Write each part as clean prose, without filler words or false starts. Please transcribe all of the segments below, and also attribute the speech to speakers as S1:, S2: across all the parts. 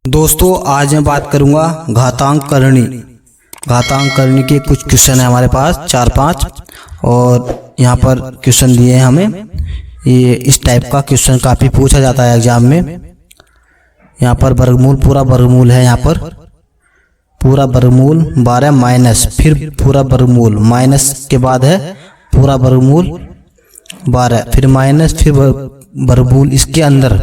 S1: दोस्तों आज मैं बात करूंगा घातांक करणी। घातांक करणी के कुछ क्वेश्चन है हमारे पास 4-5 और यहाँ पर क्वेश्चन दिए हैं हमें। ये इस टाइप का क्वेश्चन काफ़ी पूछा जाता है एग्जाम में। यहाँ पर वर्गमूल, पूरा वर्गमूल है, यहाँ पर पूरा वर्गमूल 12 माइनस फिर पूरा वर्गमूल, माइनस के बाद है पूरा वर्गमूल 12 फिर माइनस फिर वर्गमूल, इसके अंदर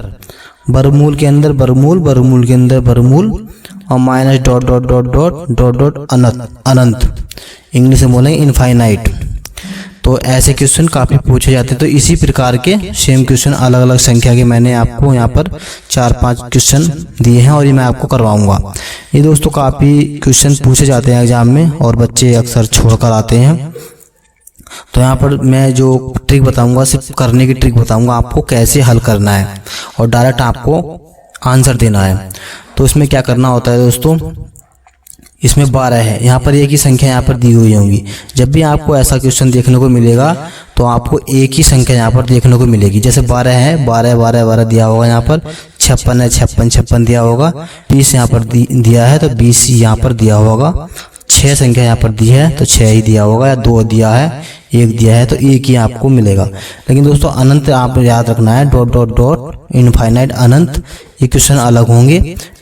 S1: वर्गमूल के अंदर वर्गमूल, वर्गमूल के अंदर वर्गमूल और minus dot dot dot dot dot dot अनंत, इंग्लिश में बोलेंगे इनफाइनाइट। तो ऐसे क्वेश्चन काफ़ी पूछे जाते हैं। तो इसी प्रकार के सेम क्वेश्चन अलग अलग संख्या के मैंने आपको यहाँ पर 4-5 क्वेश्चन दिए हैं और ये मैं आपको करवाऊंगा। ये दोस्तों काफ़ी क्वेश्चन पूछे जाते हैं एग्जाम में और बच्चे अक्सर छोड़कर आते हैं। तो यहाँ पर मैं जो ट्रिक बताऊंगा, सिर्फ करने की ट्रिक बताऊंगा आपको, कैसे हल करना है और डायरेक्ट आपको आंसर देना है। तो इसमें क्या करना होता है दोस्तों, इसमें 12 है, यहाँ पर एक ही संख्या यहाँ पर दी हुई होंगी। जब भी आपको ऐसा क्वेश्चन देखने को मिलेगा तो आपको एक ही संख्या यहाँ पर देखने को मिलेगी। जैसे 12 है, 12 12 12 दिया होगा, यहाँ पर 56 है, 56 56 दिया होगा, 20 यहाँ पर दिया है तो 20 यहाँ पर दिया होगा, 6 संख्या यहाँ पर दी है तो 6 ही दिया होगा, या 2 दिया है, 1 दिया है तो 1 ही आपको मिलेगा। लेकिन दोस्तों अनंत आप याद रखना है, डॉट डॉट डॉट इनफाइनाइट अनंत, ये क्वेश्चन अलग होंगे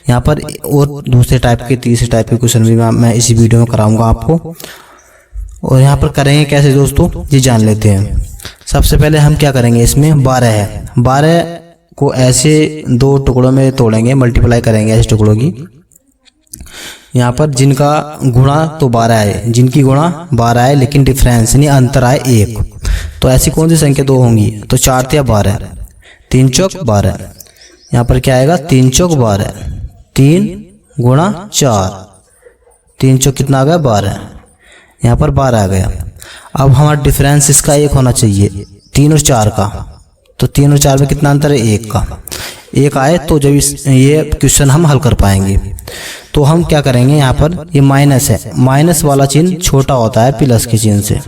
S1: यहाँ पर। और दूसरे टाइप के, तीसरे टाइप के क्वेश्चन भी मैं इसी वीडियो में कराऊंगा आपको। और यहाँ पर करेंगे कैसे दोस्तों, ये जान लेते हैं। सबसे पहले हम क्या करेंगे, इसमें 12 है, 12 को ऐसे 2 टुकड़ों में तोड़ेंगे, मल्टीप्लाई करेंगे ऐसे टुकड़ों की। यहाँ पर जिनका गुणा तो 12 है, जिनकी गुणा 12 है लेकिन डिफरेंस यानी अंतर आए 1, तो ऐसी कौन सी संख्या 2 होंगी, तो 4 या 12, 3 चौक 12। यहाँ पर क्या आएगा, 3 चौक 12, 3 गुणा 4, 3 चौक कितना आ गया 12, यहाँ पर 12 आ गया। अब हमारा डिफरेंस इसका 1 होना चाहिए, 3 और 4 का, तो 3 और 4 में कितना अंतर है, 1 का। 1 आए तो जब ये क्वेश्चन हम हल कर पाएंगे। तो हम क्या करेंगे, यहाँ पर ये माइनस है, माइनस वाला चिन्ह छोटा होता है प्लस के चिन्ह से,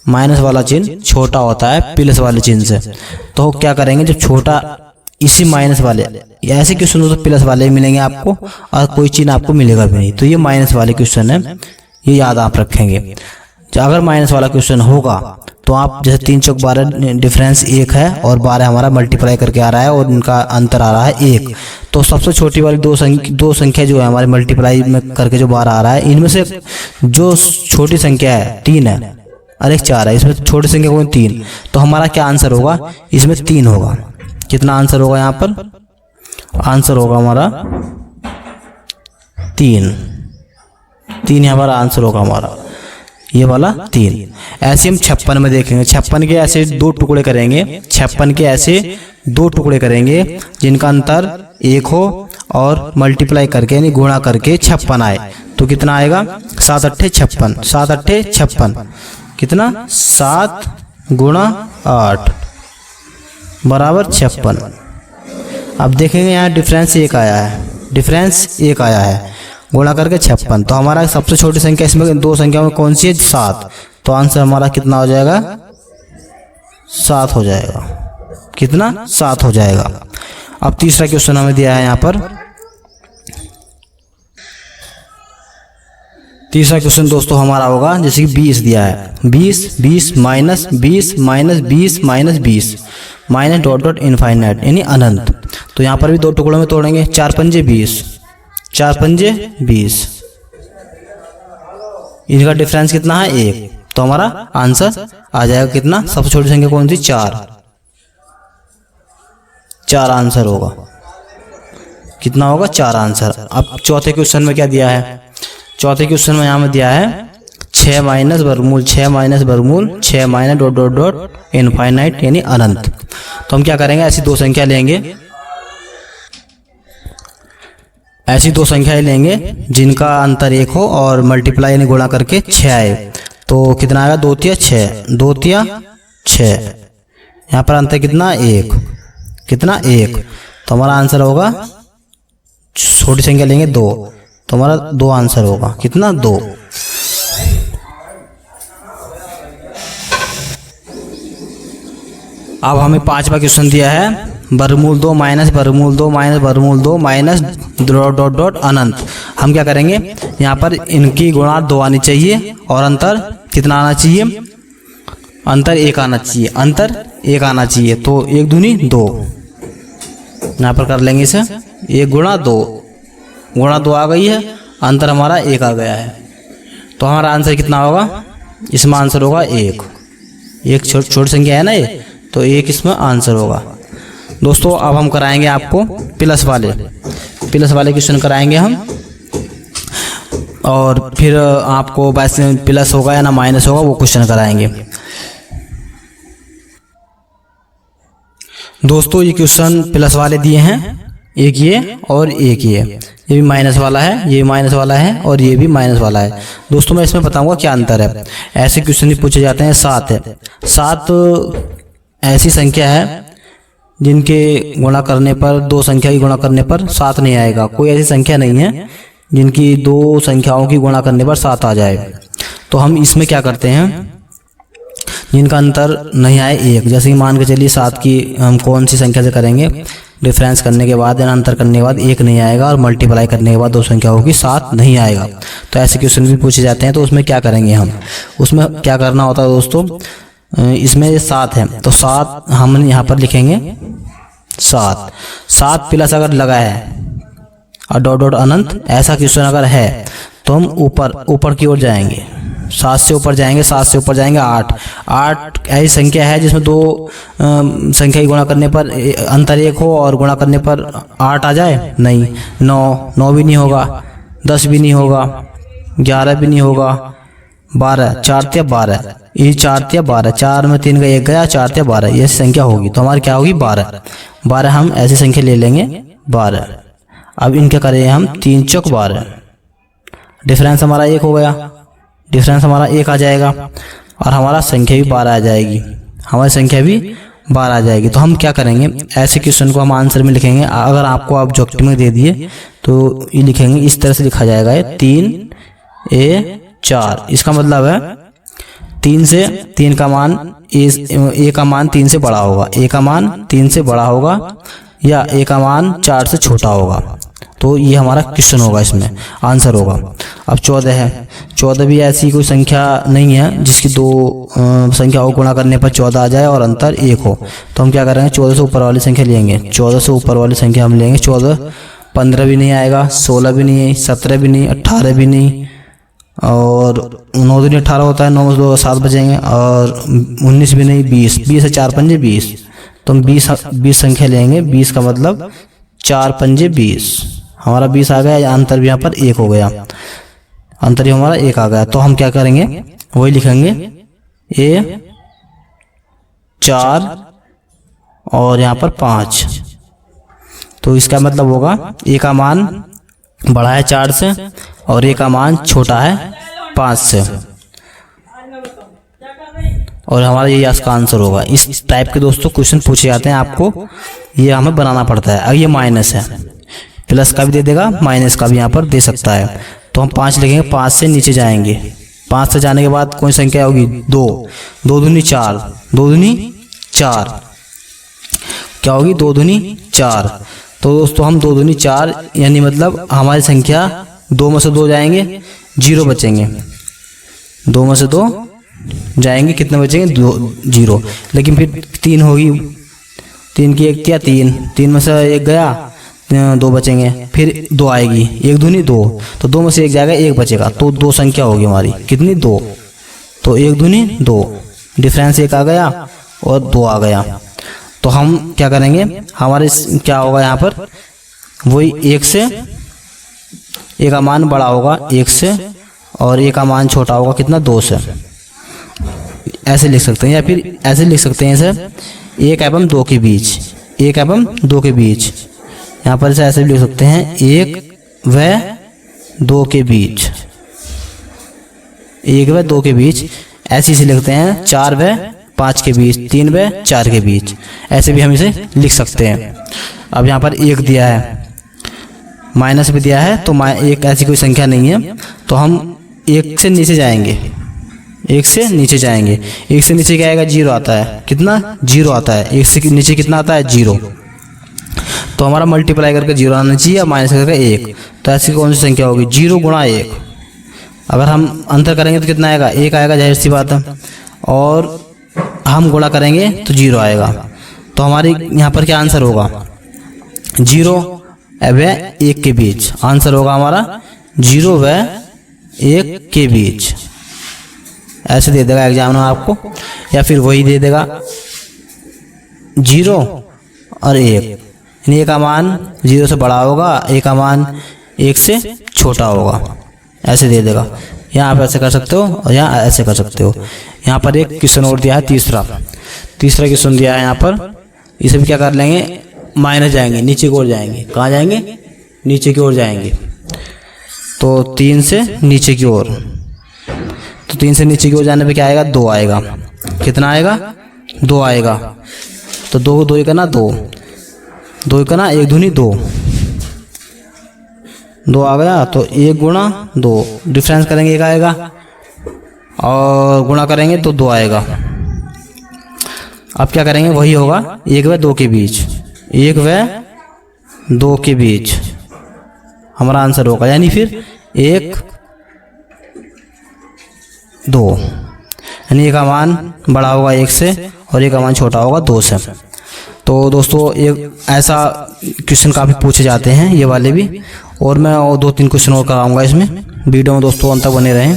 S1: माइनस वाला चिन्ह छोटा होता है प्लस वाले चिन्ह से। तो क्या करेंगे, जब छोटा इसी माइनस वाले, ऐसे क्वेश्चन हो तो प्लस वाले मिलेंगे आपको और कोई चिन्ह आपको मिलेगा भी नहीं। तो ये माइनस वाले क्वेश्चन है, ये याद आप रखेंगे। अगर माइनस वाला क्वेश्चन होगा तो आप जैसे 3 चौक 12 डिफरेंस 1 है और 12 हमारा मल्टीप्लाई करके आ रहा है और इनका अंतर आ रहा है 1, तो सबसे छोटी वाली दो संख्या जो है हमारे मल्टीप्लाई में करके जो 12 आ रहा है, इनमें से जो छोटी संख्या है 3 है और एक 4 है, इसमें छोटी संख्या कौन, 3। तो हमारा क्या आंसर होगा, इसमें 3 होगा। कितना आंसर होगा, यहाँ पर आंसर होगा हमारा 3 यहाँ पर आंसर होगा हमारा, ये वाला 3। ऐसे हम 56 में देखेंगे, 56 के ऐसे 2 टुकड़े करेंगे, 56 के ऐसे 2 टुकड़े करेंगे जिनका अंतर 1 हो और मल्टीप्लाई करके यानी गुणा करके 56 आए, तो कितना आएगा, 7 8 56, 7 8 56, कितना 7 गुणा 8 बराबर 56। अब देखेंगे यहाँ डिफरेंस 1 आया है, डिफरेंस 1 आया है, गुणा करके 56, तो हमारा सबसे छोटी संख्या इसमें 2 संख्या में कौन सी है, 7, तो आंसर हमारा कितना हो जाएगा, 7 हो जाएगा। कितना, 7 हो जाएगा। अब तीसरा क्वेश्चन हमें दिया है यहाँ पर। तीसरा क्वेश्चन दोस्तों हमारा होगा, जैसे कि 20 दिया है, 20 20 minus 20 minus 20 minus 20 minus dot dot infinite यानी अनंत। तो यहाँ पर भी 2 टुकड़ों में तोड़ेंगे, 4 पंजे 20, 4 पंजे 20, इनका डिफरेंस कितना है 1, तो हमारा आंसर आ जाएगा कितना, सबसे छोटी संख्या कौन सी, 4 आंसर होगा। कितना होगा, 4 आंसर। अब चौथे क्वेश्चन में क्या दिया है, चौथे क्वेश्चन में यहाँ में दिया है 6 माइनस वर्गमूल 6 माइनस वर्गमूल 6 minus dot dot dot infinite यानी अनंत। तो हम क्या करेंगे, ऐसी 2 संख्या लेंगे, ऐसी 2 संख्याएं लेंगे जिनका अंतर 1 हो और मल्टीप्लाई यानी गुणा करके 6 आए, तो कितना आएगा, 2 तिया 6, 2 तिया 6, यहाँ पर अंतर कितना 1, कितना 1, तो हमारा आंसर होगा, छोटी संख्या लेंगे 2, तो हमारा 2 आंसर होगा, कितना 2। अब हमें 5वां क्वेश्चन दिया है, वर्गमूल 2 माइनस वर्गमूल 2 माइनस वर्गमूल 2 माइनस डॉट डॉट डॉट अनंत। हम क्या करेंगे, यहाँ पर इनकी गुणा 2 आनी चाहिए और अंतर कितना आना चाहिए, अंतर 1 आना चाहिए, अंतर 1 आना चाहिए। तो 1 दूनी 2, यहाँ पर कर लेंगे इसे 1 गुणा 2 आ गई है, अंतर हमारा 1 आ गया है। तो हमारा आंसर कितना होगा, इसमें आंसर होगा 1। एक छोटी संख्या है ना ये, तो 1 इसमें आंसर होगा। दोस्तों अब हम कराएंगे आपको प्लस वाले क्वेश्चन कराएंगे हम, और फिर आपको वैसे प्लस होगा या ना माइनस होगा वो क्वेश्चन कराएंगे। दोस्तों ये क्वेश्चन प्लस वाले दिए हैं, एक ये और एक ये भी माइनस वाला है, ये माइनस वाला है और ये भी माइनस वाला है। दोस्तों मैं इसमें बताऊंगा क्या अंतर है। ऐसे क्वेश्चन भी पूछे जाते हैं। 7 है, 7 ऐसी संख्या है जिनके गुणा करने पर, 2 संख्या की गुणा करने पर 7 नहीं आएगा। कोई ऐसी संख्या नहीं है जिनकी 2 संख्याओं की गुणा करने पर 7 आ जाए। तो हम इसमें क्या करते हैं, जिनका अंतर नहीं आए 1, जैसे कि मान के चलिए 7 की हम कौन सी संख्या से करेंगे, डिफरेंस करने के बाद या अंतर करने के बाद 1 नहीं आएगा और मल्टीप्लाई करने के बाद 2 संख्याओं की 7 नहीं आएगा। तो ऐसे क्वेश्चन भी पूछे जाते हैं। तो उसमें क्या करेंगे हम, उसमें क्या करना होता है दोस्तों, इसमें 7 है तो 7 हम यहाँ पर लिखेंगे 7 प्लस अगर लगा है और डॉट डॉट अनंत, ऐसा क्वेश्चन अगर है तो हम ऊपर की ओर जाएंगे, 7 से ऊपर जाएंगे, 7 से ऊपर जाएंगे 8 ऐसी संख्या है जिसमें 2 संख्या की गुणा करने पर अंतर 1 हो और गुणा करने पर 8 आ जाए, नहीं। 9 भी नहीं होगा, 10 भी नहीं होगा, 11 भी नहीं होगा, 12 4 या 12, ये 4 या 12, 4 में 3 का 1 गया, 4 या 12 ये संख्या होगी। तो हमारी क्या होगी 12 हम ऐसी संख्या ले लेंगे 12। अब इनके करें हम 3 चौक 12, डिफरेंस हमारा 1 हो गया, डिफरेंस हमारा 1 आ जाएगा और हमारा संख्या भी 12 आ जाएगी, हमारी संख्या भी 12 आ जाएगी। तो हम क्या करेंगे, ऐसे क्वेश्चन को हम आंसर में लिखेंगे। अगर आपको ऑब्जेक्टिव में दे दिए तो ये लिखेंगे, इस तरह से लिखा जाएगा, 3A4। इसका मतलब है 3 से 3 का मान ए का मान 3 से बड़ा होगा, ए का मान 3 से बड़ा होगा या ए का मान 4 से छोटा होगा। तो ये हमारा क्वेश्चन होगा, इसमें आंसर होगा। अब 14 है, 14 भी ऐसी कोई संख्या नहीं है जिसकी 2 संख्याओं को गुणा करने पर 14 आ जाए और अंतर 1 हो। तो हम क्या करेंगे, 14 से ऊपर वाली संख्या लेंगे, 14 से ऊपर वाली संख्या हम लेंगे। 14 15 भी नहीं आएगा, 16 भी नहीं, 17 भी नहीं, 18 भी नहीं, और 9 दूनी 18 होता है, 9 में 2 7 बचेंगे, और 19 भी नहीं, 20 है 4 पंजे 20। तो हम 20 संख्या लेंगे, 20 का मतलब 4 पंजे 20, हमारा 20 आ गया। अंतर भी यहाँ पर 1 हो गया, अंतर भी हमारा 1 आ गया। तो हम क्या करेंगे, वही लिखेंगे A4 और यहाँ पर 5। तो इसका मतलब होगा ए का मान बड़ा है 4 से और ए का मान छोटा है 5 से, और हमारा ये इसका आंसर होगा। इस टाइप के दोस्तों क्वेश्चन पूछे जाते हैं, आपको ये हमें बनाना पड़ता है। अब ये माइनस है, प्लस का भी दे देगा, माइनस का भी यहाँ पर दे सकता है। तो हम 5 लिखेंगे, 5 से नीचे जाएंगे, 5 से जाने के बाद कौन संख्या होगी, 2 दूनी 4, 2 दूनी 4 क्या होगी, 2 दूनी 4। तो दोस्तों हम 2 दूनी 4 यानी मतलब हमारी संख्या 2 में से 2 जाएंगे, 0 बचेंगे, 2 में से 2 जाएंगे, कितने बचेंगे 0। लेकिन फिर 3 होगी, 3 की 1 क्या 3 में से 1 गया, 2 बचेंगे, फिर 2 आएगी, 1 दूनी 2, तो 2 में से 1 जाएगा, 1 बचेगा, तो 2 संख्या होगी हमारी, कितनी 2। तो 1 दूनी 2, डिफरेंस 1 आ गया और 2 आ गया। तो हम क्या करेंगे, हमारे क्या होगा यहाँ पर, वही 1 से ए का मान बड़ा होगा 1 से और ए का मान छोटा होगा कितना 2 से, ऐसे लिख सकते हैं। या फिर ऐसे लिख सकते हैं सर, 1 एवं 2 के बीच, 1 एवं 2 के बीच, यहाँ पर ऐसे भी लिख सकते हैं 1 व 2 के बीच, 1 व 2 के बीच, ऐसे इसे लिखते हैं 4 व 5 के बीच, 3 व 4 के बीच, ऐसे भी हम इसे लिख सकते हैं। अब यहाँ पर 1 दिया है, माइनस भी दिया है, तो 1 ऐसी कोई संख्या नहीं है। तो हम 1 से नीचे जाएंगे, 1 से नीचे जाएंगे, 1 से नीचे क्या आएगा, 0 आता है, कितना 0 आता है, 1 से नीचे कितना आता है 0, तो हमारा मल्टीप्लाई करके 0 आना चाहिए, माइनस करके 1। तो ऐसी कौन सी संख्या होगी? 0 गुणा 1। अगर हम अंतर करेंगे तो कितना आएगा? 1 आएगा, जाहिर सी बात है। और हम गुणा करेंगे तो 0 आएगा। तो हमारी यहाँ पर क्या आंसर होगा? 0 व 1 के बीच। आंसर होगा हमारा 0 व 1 के बीच। ऐसे दे देगा एग्जामिनर आपको, या फिर वही दे देगा 0 और 1। यानी 1 का मान 0 से बड़ा होगा, 1 का मान 1 से छोटा होगा, ऐसे दे देगा। यहाँ आप ऐसे कर सकते हो और यहाँ ऐसे कर सकते हो। यहाँ पर एक क्वेश्चन और दिया है, तीसरा क्वेश्चन दिया है यहाँ पर। इसे भी क्या कर लेंगे? माइनस जाएंगे, नीचे की ओर जाएंगे। कहाँ जाएंगे? नीचे की ओर जाएंगे। तो 3 से नीचे की ओर, तो 3 से नीचे की ओर जाने पे क्या आएगा? 2 आएगा। कितना आएगा? 2 आएगा। तो 2 2 का ना 2, 2 का ना 1 दूनी 2, 2 आ गया। तो 1 गुणा 2, डिफरेंस करेंगे 1 आएगा, और गुणा करेंगे तो 2 आएगा। अब क्या करेंगे? वही होगा 1 व 2 के बीच, 1 व 2 के बीच हमारा आंसर होगा। यानी फिर 1 2, यानी 1 का मान बड़ा होगा 1 से और 1 का मान छोटा होगा 2 से। तो दोस्तों एक ऐसा क्वेश्चन काफ़ी पूछे जाते हैं, ये वाले भी। और मैं और 2-3 क्वेश्चन और कराऊंगा इसमें। वीडियो में दोस्तों अंत तक बने रहें।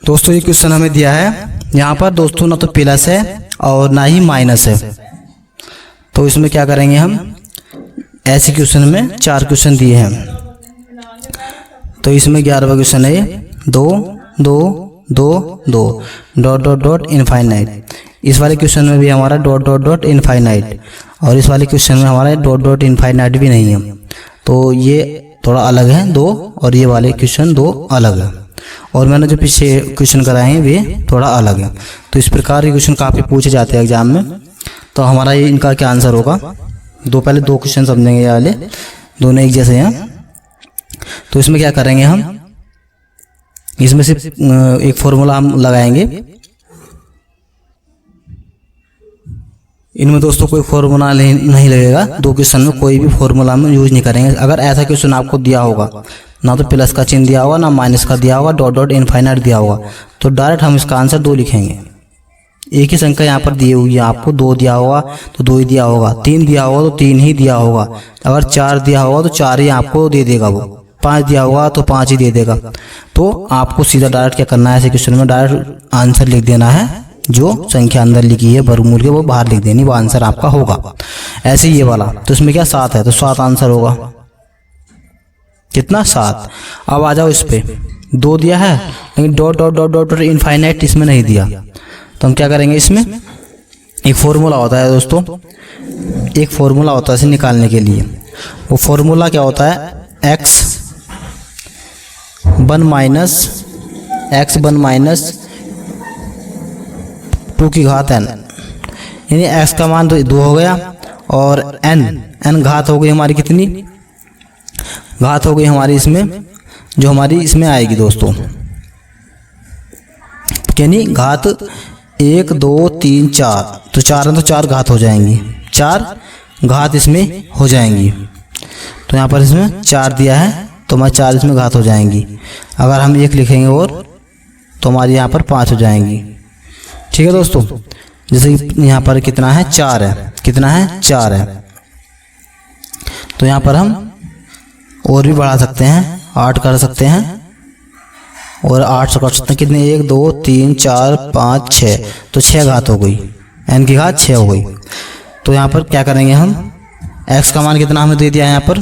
S1: दोस्तों ये क्वेश्चन हमें दिया है यहाँ पर दोस्तों, ना तो प्लस है और ना ही माइनस है। तो इसमें क्या करेंगे हम? ऐसे क्वेश्चन में 4 क्वेश्चन दिए हैं। तो इसमें 11वां क्वेश्चन है 2 2 2 2 डॉट डॉट डॉट इनफाइनाइट। इस वाले क्वेश्चन में भी हमारा डॉट डॉट डॉट इनफाइनाइट, और इस वाले क्वेश्चन में हमारा डॉट डॉट इनफाइनाइट भी नहीं है। तो ये थोड़ा अलग है 2, और ये वाले क्वेश्चन 2 अलग है। और मैंने जो पीछे क्वेश्चन कराए हैं वे थोड़ा अलग है। तो इस प्रकार के क्वेश्चन काफ़ी पूछे जाते हैं एग्जाम में। तो हमारा ये इनका क्या आंसर होगा? पहले 2 क्वेश्चन समझेंगे, ये वाले दोनों एक जैसे हैं। तो इसमें क्या करेंगे हम? इसमें से एक फॉर्मूला हम लगाएंगे। इनमें दोस्तों कोई फॉर्मूला नहीं लगेगा। 2 क्वेश्चन में कोई भी फॉर्मूला हम यूज नहीं करेंगे। अगर ऐसा क्वेश्चन आपको दिया होगा, ना तो प्लस का चिन्ह दिया होगा, ना माइनस का दिया होगा, डॉट डॉट इनफाइनाइट दिया होगा, तो डायरेक्ट हम इसका आंसर 2 लिखेंगे। एक ही संख्या यहाँ पर दी हुई है आपको, 2 दिया होगा तो 2 ही दिया होगा, 3 दिया होगा तो 3 ही दिया होगा, अगर 4 दिया होगा तो 4 ही आपको दे देगा, वो 5 दिया होगा तो 5 ही दे देगा। तो आपको सीधा डायरेक्ट क्या करना है? ऐसे क्वेश्चन में डायरेक्ट आंसर लिख देना है। जो संख्या अंदर लिखी है वर्गमूल के, वो बाहर लिख देनी, वो आंसर आपका होगा। ऐसे ये वाला, तो इसमें क्या 7 है, तो 7 आंसर होगा। कितना? 7। अब आ जाओ इस पे, 2 दिया है लेकिन dot dot dot dot infinite इसमें नहीं दिया। तो हम क्या करेंगे? इसमें एक फॉर्मूला होता है दोस्तों, एक फॉर्मूला होता है इसे निकालने के लिए। वो फॉर्मूला क्या होता है? x1 माइनस 2 की घात n, यानी x का मान तो 2 हो गया, और n घात हो गई हमारी। कितनी घात हो गई हमारी इसमें? जो हमारी इसमें आएगी दोस्तों, यानी घात 1 2 3 4, तो 4 है तो 4 घात हो जाएंगी, 4 घात इसमें हो जाएंगी। तो यहाँ पर इसमें 4 दिया है तो हमारे 4 इसमें घात हो जाएंगी। अगर हम 1 लिखेंगे और, तो हमारी यहाँ पर 5 हो जाएंगी। ठीक है दोस्तों, जैसे यहाँ पर कितना है? 4 है। कितना है? 4 है। तो यहाँ पर हम और भी बढ़ा सकते हैं, 8 कर सकते हैं, और 8 से कर सकते हैं। कितने? 1 2 3 4 5 6, तो 6 घात हो गई, n की घात 6 हो गई। तो यहाँ पर क्या करेंगे हम? x का मान कितना हमें दे दिया है? यहाँ पर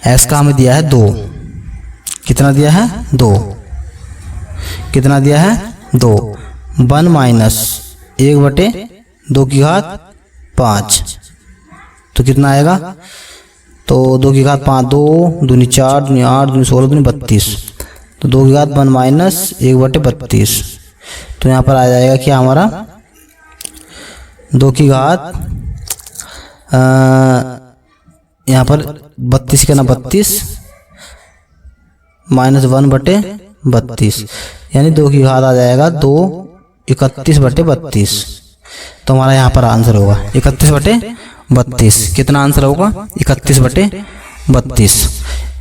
S1: x का हमें दिया है 2। कितना दिया है? 2। कितना दिया है? 2। 1 माइनस 1/2 की घात 5, तो कितना आएगा? तो 2 की घात 5, 2 दूनी 4 दूनी 8 दूनी 16 दूनी 32, तो 2 की घात 1 माइनस 1/32। तो यहाँ पर आ जाएगा क्या हमारा? 2 की घात यहाँ पर 32 का ना 32 माइनस 1/32, यानी 2 की घात आ जाएगा 2 31/32। तो हमारा यहाँ पर आंसर होगा 31/32। कितना आंसर होगा? 31/32।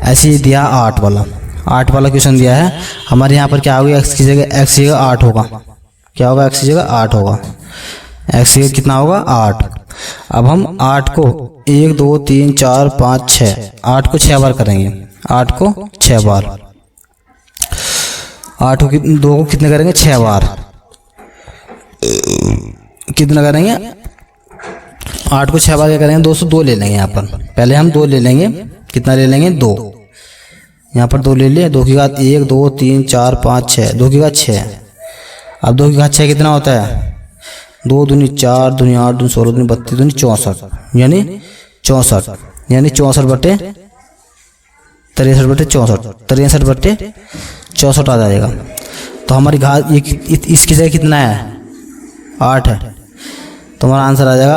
S1: ऐसे ही दिया 8 वाला, 8 वाला क्वेश्चन दिया है हमारे यहाँ पर। क्या होगा? x की जगह 8 होगा। क्या होगा? x की जगह 8 होगा। x की जगह कितना होगा? 8। अब हम 8 को 1 2 3 4 5 6, 8 को 6 बार करेंगे। 8 को 6 बार, 8 को 2 को कितने करेंगे? 6 बार। कितना करेंगे? 8 को 6 बार क्या करेंगे दोस्तों? 2 ले लेंगे यहाँ पर। पहले हम 2 ले लेंगे। कितना ले लेंगे? 2। यहाँ पर 2 ले लिए। 2 की घात 1 2 3 4 5 6, 2 की घात 6। अब 2 की घात 6 कितना होता है? 2 दूनी 4 दूनी 8 दूनी 16 दूनी 32 दूनी 64, यानी 64, यानी 64/63 63/64 आ जाएगा। तो हमारी घात इसकी जगह कितना है? 8 है। तो हमारा आंसर आ जाएगा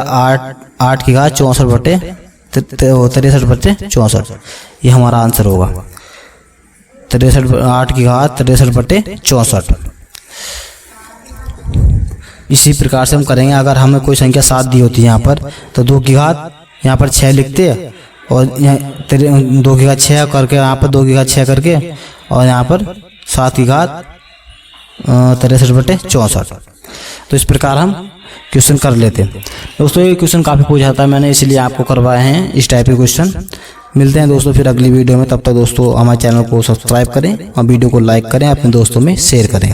S1: 8 की घात 63/64। ये हमारा आंसर होगा 8 की घात 63/64। इसी प्रकार से हम करेंगे। अगर हमें कोई संख्या 7 दी होती है यहाँ पर, तो 2 की घात यहाँ पर 6 लिखते हैं और यहाँ 2 की घात 6 करके यहाँ पर 2 की घात 6 करके और यहाँ पर 7 की घात 63/64। तो इस प्रकार हम क्वेश्चन कर लेते हैं दोस्तों। ये क्वेश्चन काफ़ी पूछा था मैंने, इसलिए आपको करवाए हैं इस टाइप के क्वेश्चन। मिलते हैं दोस्तों फिर अगली वीडियो में। तब तक दोस्तों हमारे चैनल को सब्सक्राइब करें और वीडियो को लाइक करें, अपने दोस्तों में शेयर करें।